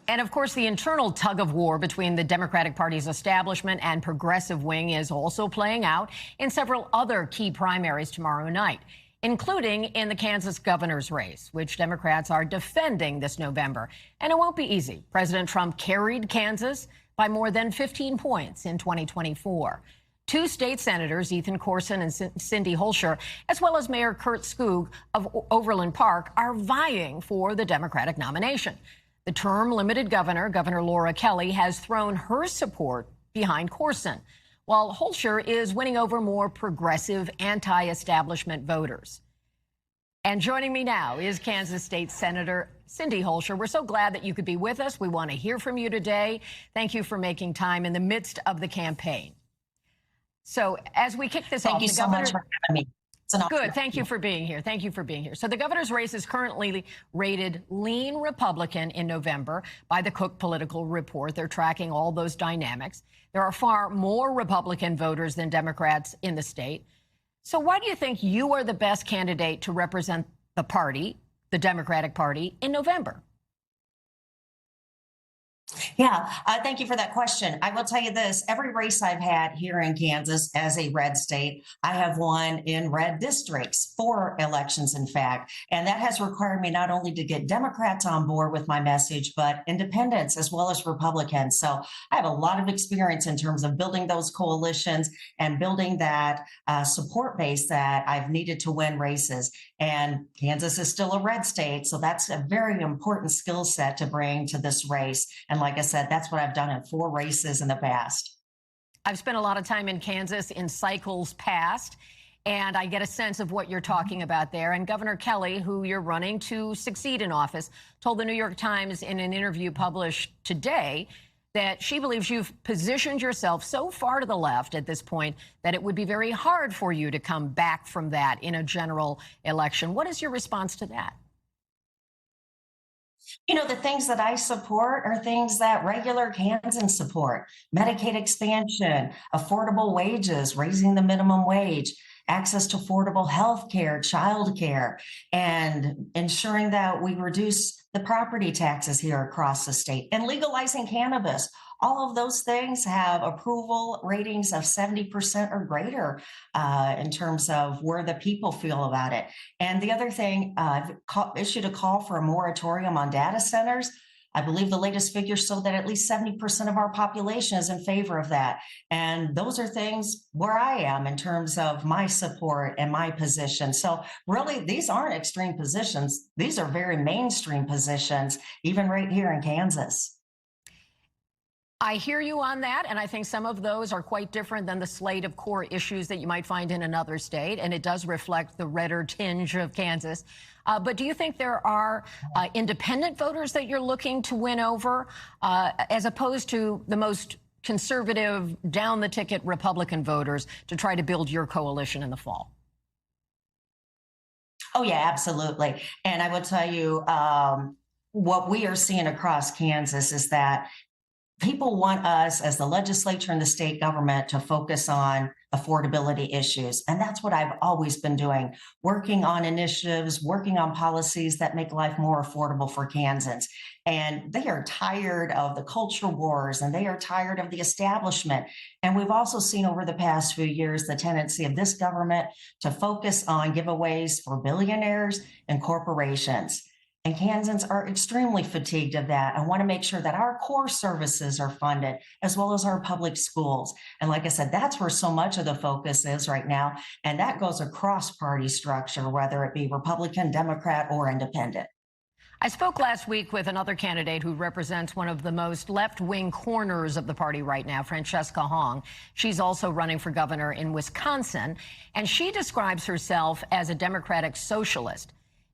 And of course, the internal tug of war between the Democratic Party's establishment and progressive wing is also playing out in several other key primaries tomorrow night, including in the Kansas governor's race, which Democrats are defending this November. And it won't be easy. President Trump carried Kansas by more than 15 points in 2024. Two state senators, Ethan Corson and Cindy Holscher, as well as Mayor Kurt Skoog of Overland Park, are vying for the Democratic nomination. The term-limited governor, Governor Laura Kelly, has thrown her support behind Corson, while Holscher is winning over more progressive, anti-establishment voters. And joining me now is Kansas State Senator Cindy Holscher. We're so glad that you could be with us. We want to hear from you today. Thank you for making time in the midst of the campaign. So as we kick this off, thank you so much for having me. Good. Thank you for being here. Thank you for being here. So the governor's race is currently rated lean Republican in November by the Cook Political Report. They're tracking all those dynamics. There are far more Republican voters than Democrats in the state. So why do you think you are the best candidate to represent the party, the Democratic Party, in November? Yeah, thank you for that question. I will tell you this, every race I've had here in Kansas as a red state, I have won in red districts, 4 elections, in fact. And that has required me not only to get Democrats on board with my message, but independents as well as Republicans. So I have a lot of experience in terms of building those coalitions and building that support base that I've needed to win races. And Kansas is still a red state, so that's a very important skill set to bring to this race. And like I said, that's what I've done in 4 races in the past. I've spent a lot of time in Kansas in cycles past, and I get a sense of what you're talking about there. And Governor Kelly, who you're running to succeed in office, told the New York Times in an interview published today that she believes you've positioned yourself so far to the left at this point that it would be very hard for you to come back from that in a general election. What is your response to that? You know, the things that I support are things that regular Kansans support. Medicaid expansion, affordable wages, raising the minimum wage, access to affordable health care, child care, and ensuring that we reduce the property taxes here across the state, and legalizing cannabis. All of those things have approval ratings of 70% or greater in terms of where the people feel about it. And the other thing, I've issued a call for a moratorium on data centers. I believe the latest figures show that at least 70% of our population is in favor of that. And those are things where I am in terms of my support and my position. So really, these aren't extreme positions. These are very mainstream positions, even right here in Kansas. I hear you on that, and I think some of those are quite different than the slate of core issues that you might find in another state, and it does reflect the redder tinge of Kansas. But do you think there are independent voters that you're looking to win over, as opposed to the most conservative, down-the-ticket Republican voters to try to build your coalition in the fall? Oh, yeah, absolutely. And I will tell you, what we are seeing across Kansas is that people want us as the legislature and the state government to focus on affordability issues. And that's what I've always been doing, working on initiatives, working on policies that make life more affordable for Kansans. And they are tired of the culture wars, and they are tired of the establishment. And we've also seen over the past few years the tendency of this government to focus on giveaways for billionaires and corporations. And Kansans are extremely fatigued of that. I want to make sure that our core services are funded, as well as our public schools. And like I said, that's where so much of the focus is right now. And that goes across party structure, whether it be Republican, Democrat, or independent. I spoke last week with another candidate who represents one of the most left-wing corners of the party right now, Francesca Hong. She's also running for governor in Wisconsin, and she describes herself as a Democratic socialist.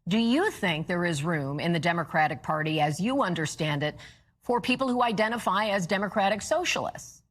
Do you think there is room in the Democratic Party, as you understand it, for people who identify as Democratic socialists?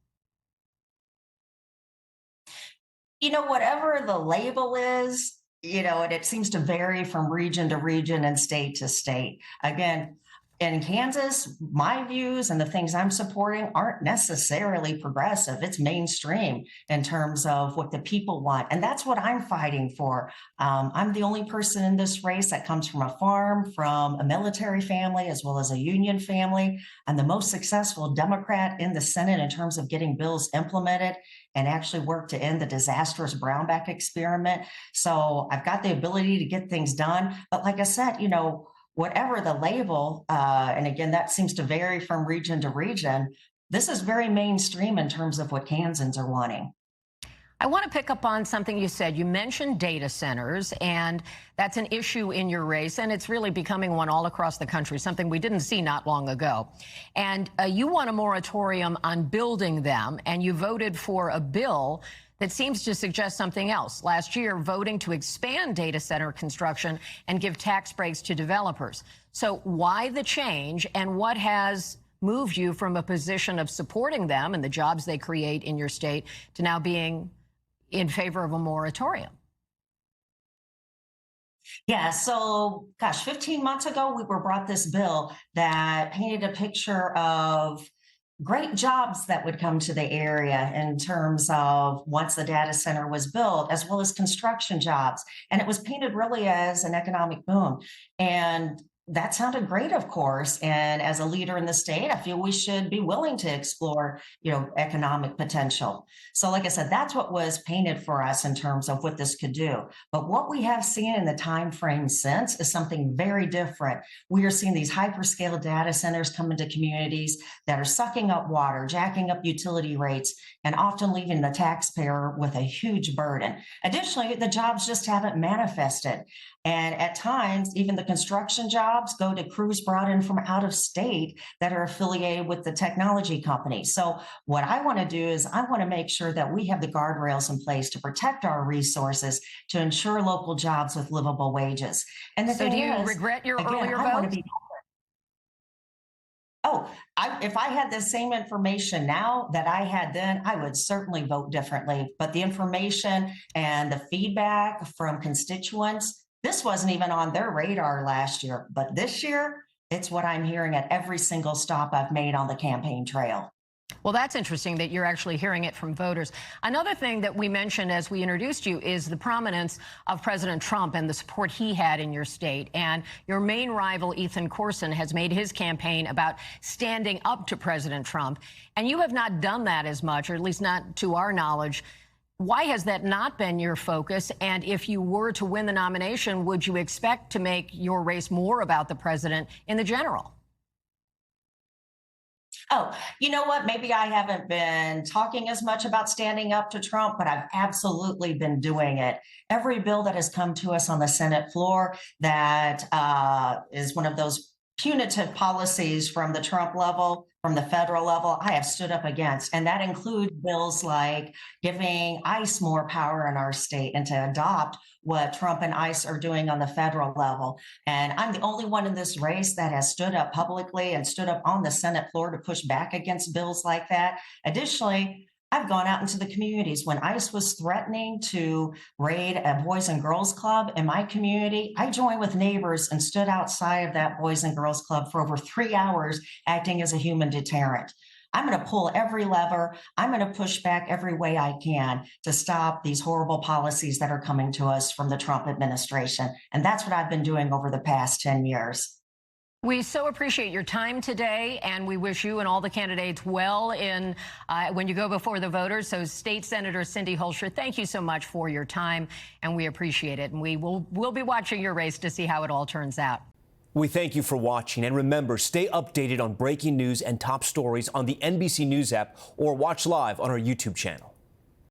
You know, whatever the label is, you know, and it seems to vary from region to region and state to state. Again, in Kansas, my views and the things I'm supporting aren't necessarily progressive. It's mainstream in terms of what the people want. And that's what I'm fighting for. I'm the only person in this race that comes from a farm, from a military family, as well as a union family. I'm the most successful Democrat in the Senate in terms of getting bills implemented and actually work to end the disastrous Brownback experiment. So I've got the ability to get things done. But like I said, whatever the label, and again, that seems to vary from region to region, this is very mainstream in terms of what Kansans are wanting. I want to pick up on something you said. You mentioned data centers, and that's an issue in your race, and it's really becoming one all across the country, something we didn't see not long ago. And you want a moratorium on building them, and you voted for a bill that seems to suggest something else. Last year, voting to expand data center construction and give tax breaks to developers. So why the change, and what has moved you from a position of supporting them and the jobs they create in your state to now being in favor of a moratorium? Yeah, so gosh, 15 months ago, we were brought this bill that painted a picture of great jobs that would come to the area in terms of once the data center was built, as well as construction jobs. And it was painted really as an economic boom. And that sounded great, of course. And as a leader in the state, I feel we should be willing to explore, economic potential. So, like I said, that's what was painted for us in terms of what this could do. But what we have seen in the time frame since is something very different. We are seeing these hyperscale data centers come into communities that are sucking up water, jacking up utility rates, and often leaving the taxpayer with a huge burden. Additionally, the jobs just haven't manifested. And at times, even the construction jobs go to crews brought in from out of state that are affiliated with the technology companies. So what I want to do is I want to make sure that we have the guardrails in place to protect our resources, to ensure local jobs with livable wages. And the So thing do you is, regret your again, earlier I want to vote? be. If I had the same information now that I had then, I would certainly vote differently. But the information and the feedback from constituents, this wasn't even on their radar last year. But this year, it's what I'm hearing at every single stop I've made on the campaign trail. Well, that's interesting that you're actually hearing it from voters. Another thing that we mentioned as we introduced you is the prominence of President Trump and the support he had in your state. And your main rival, Ethan Corson, has made his campaign about standing up to President Trump. And you have not done that as much, or at least not to our knowledge. Why has that not been your focus? And if you were to win the nomination, would you expect to make your race more about the president in the general? Oh, you know what? Maybe I haven't been talking as much about standing up to Trump, but I've absolutely been doing it. Every bill that has come to us on the Senate floor that is one of those punitive policies from the Trump level, from the federal level, I have stood up against. And that includes bills like giving ICE more power in our state and to adopt what Trump and ICE are doing on the federal level. And I'm the only one in this race that has stood up publicly and stood up on the Senate floor to push back against bills like that. Additionally, I've gone out into the communities. When ICE was threatening to raid a Boys and Girls Club in my community, I joined with neighbors and stood outside of that Boys and Girls Club for over 3 hours, acting as a human deterrent. I'm going to pull every lever. I'm going to push back every way I can to stop these horrible policies that are coming to us from the Trump administration. And that's what I've been doing over the past 10 years. We so appreciate your time today, and we wish you and all the candidates well in when you go before the voters. So, State Senator Cindy Holscher, thank you so much for your time, and we appreciate it. And we'll be watching your race to see how it all turns out. We thank you for watching, and remember, stay updated on breaking news and top stories on the NBC News app or watch live on our YouTube channel.